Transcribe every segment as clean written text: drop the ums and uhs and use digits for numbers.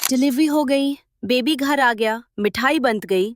Delivery हो गई, baby घर आ गया, मिठाई बंट गई।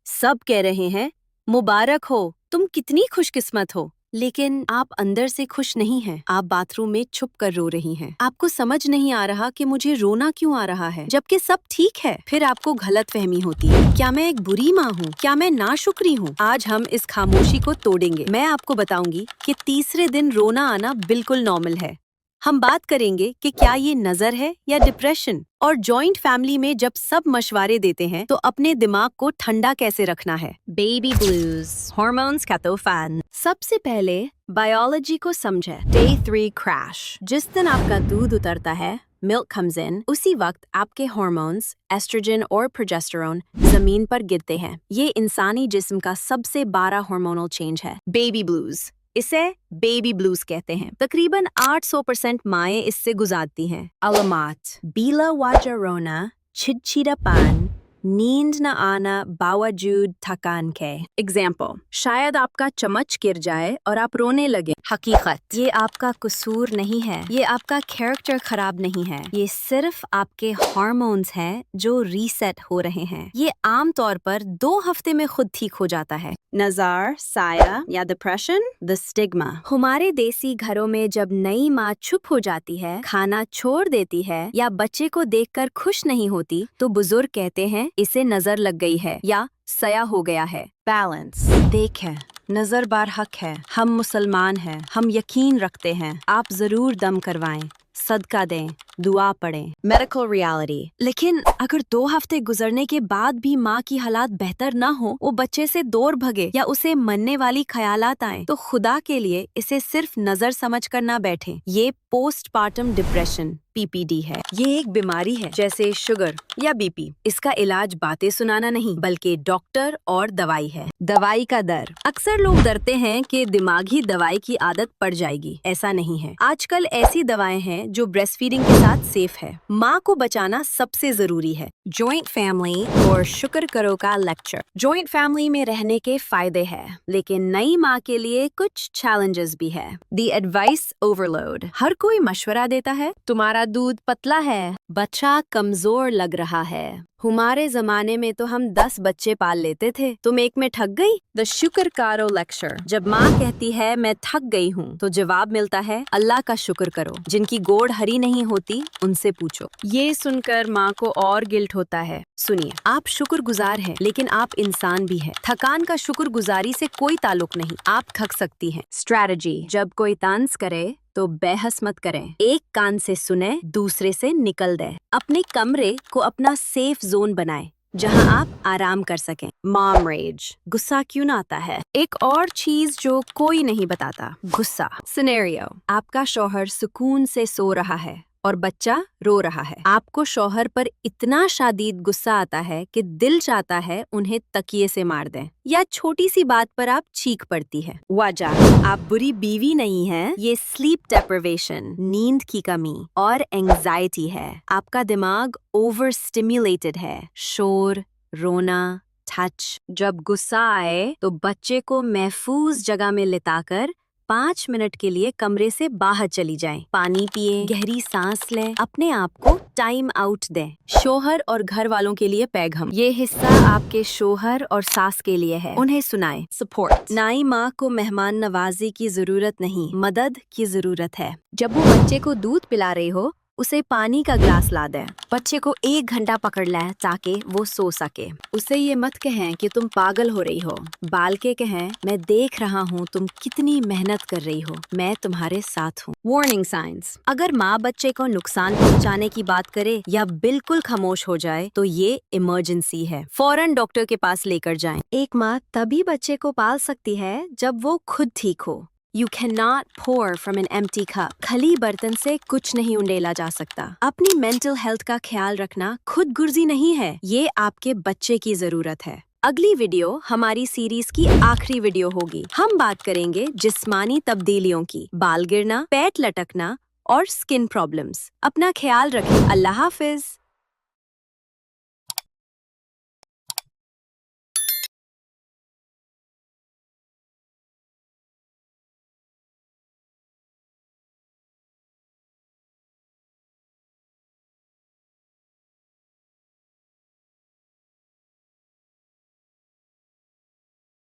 सब कह रहे हैं मुबारक हो, तुम कितनी खुशकिस्मत हो। लेकिन आप अंदर से खुश नहीं हैं। आप बाथरूम में छुप कर रो रही हैं। आपको समझ नहीं आ रहा कि मुझे रोना क्यों आ रहा है, जबकि सब ठीक है। फिर आपको गलतफहमी होती है। क्या मैं एक बुरी माँ हूँ? क्या मैं नाशुक्री हूँ? आज हम इस खामोशी को तोड़ेंगे। मैं आपको बताऊंगी कि तीसरे दिन रोना आना बिल्कुल नॉर्मल है। हम बात करेंगे कि क्या ये नजर है या डिप्रेशन, और जॉइंट फैमिली में जब सब मशवरे देते हैं तो अपने दिमाग को ठंडा कैसे रखना है। बेबी ब्लूज, हॉर्मोन्स का तूफान। सबसे पहले बायोलॉजी को समझे। Day 3 crash. जिस दिन आपका दूध उतरता है, मिल्क कम्स इन, उसी वक्त आपके हॉर्मोन्स एस्ट्रोजन और प्रोजेस्टेरोन जमीन पर गिरते हैं। ये इंसानी जिस्म का सबसे बड़ा हार्मोनल चेंज है। बेबी ब्लूज, इसे बेबी ब्लूज कहते हैं। तकरीबन 800% माएँ इससे गुजारती हैं। अलामात: बीला वाजा रोना, चिड़चिड़ापन, नींद न आना बावजूद थकान के। एग्जाम्पल: शायद आपका चम्मच गिर जाए और आप रोने लगे। हकीकत: ये आपका कसूर नहीं है, ये आपका कैरेक्टर खराब नहीं है, ये सिर्फ आपके हार्मोन्स हैं जो रीसेट हो रहे हैं। ये आमतौर पर 2 हफ्ते में खुद ठीक हो जाता है। नज़ार, साया या डिप्रेशन, द स्टिग्मा। हमारे देसी घरों में जब नई माँ चुप हो जाती है, खाना छोड़ देती है या बच्चे को देखकर खुश नहीं होती, तो बुजुर्ग कहते हैं इसे नजर लग गई है या सया हो गया है। बैलेंस: देखें, नजर बार हक है, हम मुसलमान हैं, हम यकीन रखते हैं, आप जरूर दम करवाएं, सदका दें, दुआ पढ़ें। मेडिकल रियलिटी: लेकिन अगर 2 हफ्ते गुजरने के बाद भी माँ की हालात बेहतर ना हो, वो बच्चे से दूर भगे या उसे मरने वाली ख्यालात आए, तो खुदा के लिए इसे सिर्फ नजर समझ कर ना बैठें। ये पोस्टपार्टम डिप्रेशन PPD है। ये एक बीमारी है जैसे शुगर या BP। इसका इलाज बातें सुनाना नहीं बल्कि डॉक्टर और दवाई है। दवाई का डर: अक्सर लोग डरते हैं कि दिमागी दवाई की आदत पड़ जाएगी। ऐसा नहीं है। आजकल ऐसी दवाएं हैं जो ब्रेस्ट फीडिंग के साथ सेफ है। माँ को बचाना सबसे जरूरी है। जॉइंट फैमिली और शुक्र करो का लेक्चर। जॉइंट फैमिली में रहने के फायदे हैं, लेकिन नई माँ के लिए कुछ चैलेंजेस भी है। दी एडवाइस ओवरलोड: हर कोई मशवरा देता है, तुम्हारा दूध पतला है, बच्चा कमजोर लग रहा है। हमारे जमाने में तो हम 10 बच्चे पाल लेते थे, तुम एक में ठग गई। द शुक्र करो लेक्चर: जब माँ कहती है मैं थक गई हूँ, तो जवाब मिलता है अल्लाह का शुक्र करो। जिनकी गोड़ हरी नहीं होती उनसे पूछो। ये सुनकर माँ को और गिल्ट होता है। सुनिए, आप शुक्रगुजार हैं, लेकिन आप इंसान भी हैं। थकान का शुक्रगुजारी से कोई ताल्लुक नहीं, आप थक सकती हैं। स्ट्रैटेजी: जब कोई तांस करे तो बहस मत करें, एक कान से सुने, दूसरे से निकल दे। अपने कमरे को अपना सेफ जोन बनाएं, जहां आप आराम कर सकें। मॉम रेज: गुस्सा क्यों ना आता है? एक और चीज जो कोई नहीं बताता, गुस्सा। सिनेरियो: आपका शौहर सुकून से सो रहा है और बच्चा रो रहा है। आपको शौहर पर इतना शादीद गुस्सा आता है कि दिल चाहता है उन्हें तकिए से मार दें, या छोटी सी बात पर आप चीख पड़ती है। वजह: आप बुरी बीवी नहीं हैं, ये स्लीप डेप्रिवेशन, नींद की कमी और एंजाइटी है। आपका दिमाग ओवर स्टिम्युलेटेड है। शोर, रोना, टच। जब गुस्सा आए तो बच्चे को महफूज जगह में लिटाकर 5 मिनट के लिए कमरे से बाहर चली जाएं। पानी पिए, गहरी सांस लें, अपने आप को टाइम आउट दें। शोहर और घर वालों के लिए पैगाम: ये हिस्सा आपके शोहर और सास के लिए है, उन्हें सुनाएं। सपोर्ट: नई माँ को मेहमान नवाजी की जरूरत नहीं, मदद की जरूरत है। जब वो बच्चे को दूध पिला रही हो, उसे पानी का ग्लास ला दें। बच्चे को 1 घंटा पकड़ लें ताकि वो सो सके। उसे ये मत कहें कि तुम पागल हो रही हो, बाल्के कहें मैं देख रहा हूँ तुम कितनी मेहनत कर रही हो, मैं तुम्हारे साथ हूँ। वार्निंग साइंस: अगर माँ बच्चे को नुकसान पहुँचाने की बात करे या बिल्कुल खामोश हो जाए तो ये इमरजेंसी है, फौरन डॉक्टर के पास लेकर जाएं। एक माँ तभी बच्चे को पाल सकती है जब वो खुद ठीक हो। You cannot pour from an empty cup. खाली बर्तन से कुछ नहीं उंडेला जा सकता। अपनी मेंटल हेल्थ का ख्याल रखना खुद गुर्जी नहीं है, ये आपके बच्चे की जरूरत है। अगली वीडियो हमारी सीरीज की आखिरी वीडियो होगी। हम बात करेंगे जिस्मानी तब्दीलियों की, बाल गिरना, पेट लटकना और स्किन प्रॉब्लम्स। अपना ख्याल रखें। अल्लाह हाफिज।